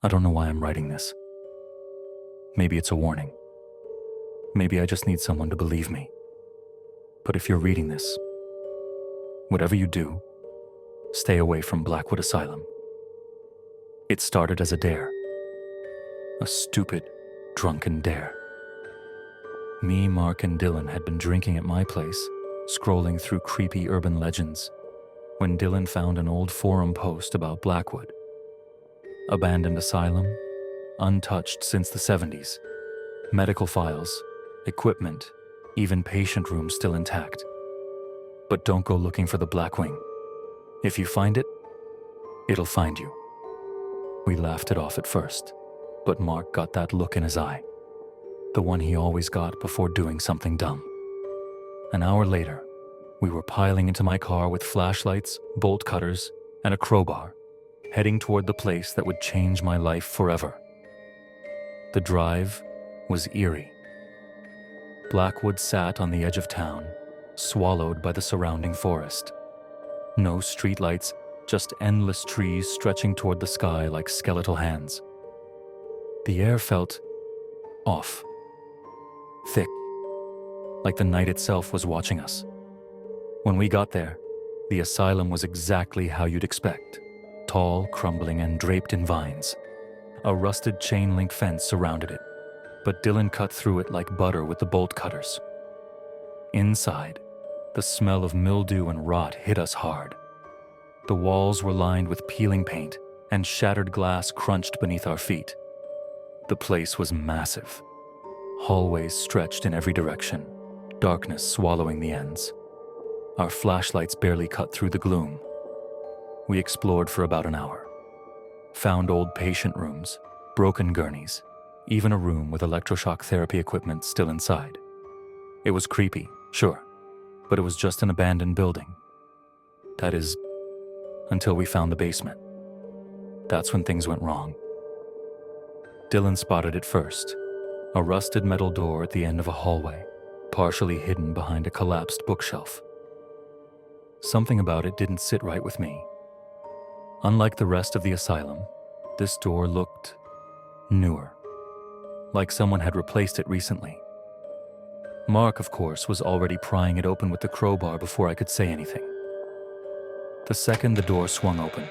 I don't know why I'm writing this. Maybe it's a warning. Maybe I just need someone to believe me. But if you're reading this, whatever you do, stay away from Blackwood Asylum. It started as a dare. A stupid, drunken dare. Me, Mark, and Dylan had been drinking at my place, scrolling through creepy urban legends, when Dylan found an old forum post about Blackwood. Abandoned asylum, untouched since the 70s. Medical files, equipment, even patient rooms still intact. But don't go looking for the Blackwing. If you find it, it'll find you. We laughed it off at first, but Mark got that look in his eye. The one he always got before doing something dumb. An hour later, we were piling into my car with flashlights, bolt cutters, and a crowbar, heading toward the place that would change my life forever. The drive was eerie. Blackwood sat on the edge of town, swallowed by the surrounding forest. No streetlights, just endless trees stretching toward the sky like skeletal hands. The air felt off, thick, like the night itself was watching us. When we got there, the asylum was exactly how you'd expect. Tall, crumbling, and draped in vines. A rusted chain-link fence surrounded it, but Dylan cut through it like butter with the bolt cutters. Inside, the smell of mildew and rot hit us hard. The walls were lined with peeling paint, and shattered glass crunched beneath our feet. The place was massive. Hallways stretched in every direction, darkness swallowing the ends. Our flashlights barely cut through the gloom. We explored for about an hour. Found old patient rooms, broken gurneys, even a room with electroshock therapy equipment still inside. It was creepy, sure, but it was just an abandoned building. That is, until we found the basement. That's when things went wrong. Dylan spotted it first, a rusted metal door at the end of a hallway, partially hidden behind a collapsed bookshelf. Something about it didn't sit right with me. Unlike the rest of the asylum, this door looked newer, like someone had replaced it recently. Mark, of course, was already prying it open with the crowbar before I could say anything. The second the door swung open,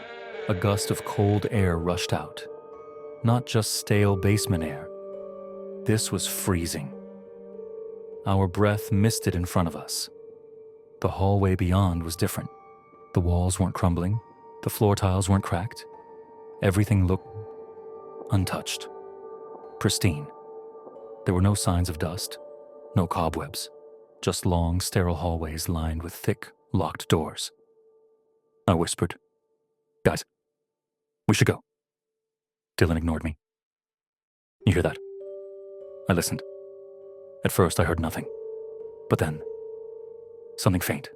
a gust of cold air rushed out. Not just stale basement air. This was freezing. Our breath misted in front of us. The hallway beyond was different. The walls weren't crumbling. The floor tiles weren't cracked. Everything looked untouched, pristine. There were no signs of dust, no cobwebs, just long, sterile hallways lined with thick, locked doors. I whispered, "Guys, we should go." Dylan ignored me. "You hear that?" I listened. At first I heard nothing, but then something faint.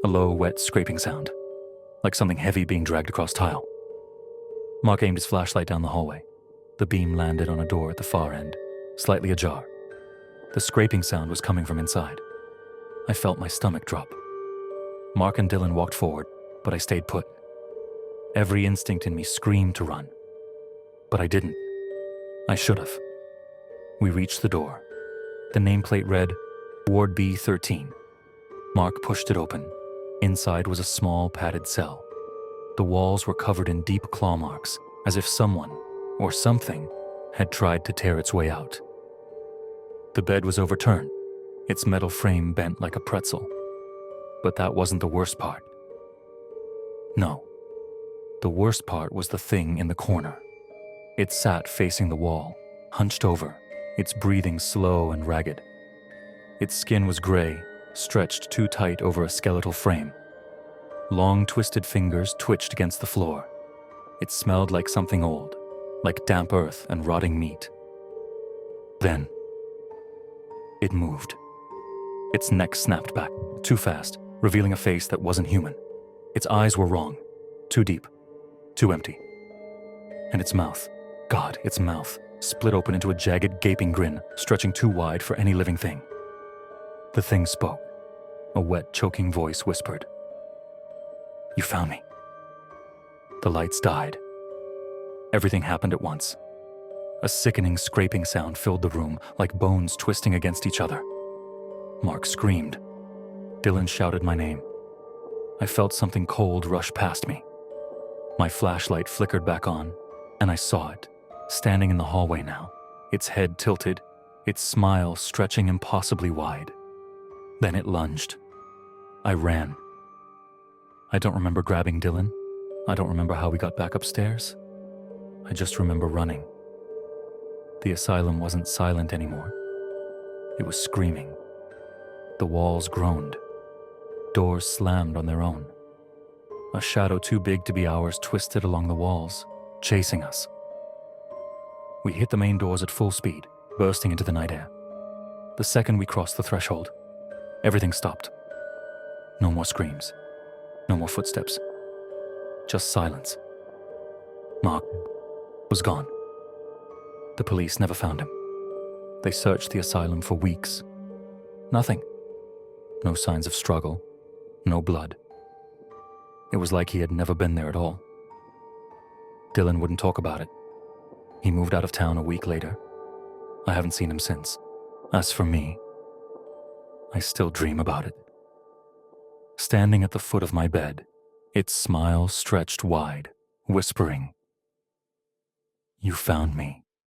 A low, wet scraping sound, like something heavy being dragged across tile. Mark aimed his flashlight down the hallway. The beam landed on a door at the far end, slightly ajar. The scraping sound was coming from inside. I felt my stomach drop. Mark and Dylan walked forward, but I stayed put. Every instinct in me screamed to run. But I didn't. I should have. We reached the door. The nameplate read, Ward B13. Mark pushed it open. Inside was a small, padded cell. The walls were covered in deep claw marks, as if someone, or something, had tried to tear its way out. The bed was overturned, its metal frame bent like a pretzel. But that wasn't the worst part. No. The worst part was the thing in the corner. It sat facing the wall, hunched over, its breathing slow and ragged. Its skin was gray, stretched too tight over a skeletal frame. Long, twisted fingers twitched against the floor. It smelled like something old, like damp earth and rotting meat. Then, it moved. Its neck snapped back, too fast, revealing a face that wasn't human. Its eyes were wrong, too deep, too empty. And its mouth, God, its mouth, split open into a jagged, gaping grin, stretching too wide for any living thing. The thing spoke. A wet, choking voice whispered, "You found me." The lights died. Everything happened at once. A sickening scraping sound filled the room, like bones twisting against each other. Mark screamed. Dylan shouted my name. I felt something cold rush past me. My flashlight flickered back on, and I saw it, standing in the hallway now, its head tilted, its smile stretching impossibly wide. Then it lunged. I ran. I don't remember grabbing Dylan. I don't remember how we got back upstairs. I just remember running. The asylum wasn't silent anymore. It was screaming. The walls groaned. Doors slammed on their own. A shadow too big to be ours twisted along the walls, chasing us. We hit the main doors at full speed, bursting into the night air. The second we crossed the threshold, everything stopped. No more screams. No more footsteps. Just silence. Mark was gone. The police never found him. They searched the asylum for weeks. Nothing. No signs of struggle. No blood. It was like he had never been there at all. Dylan wouldn't talk about it. He moved out of town a week later. I haven't seen him since. As for me, I still dream about it. Standing at the foot of my bed, its smile stretched wide, whispering, "You found me."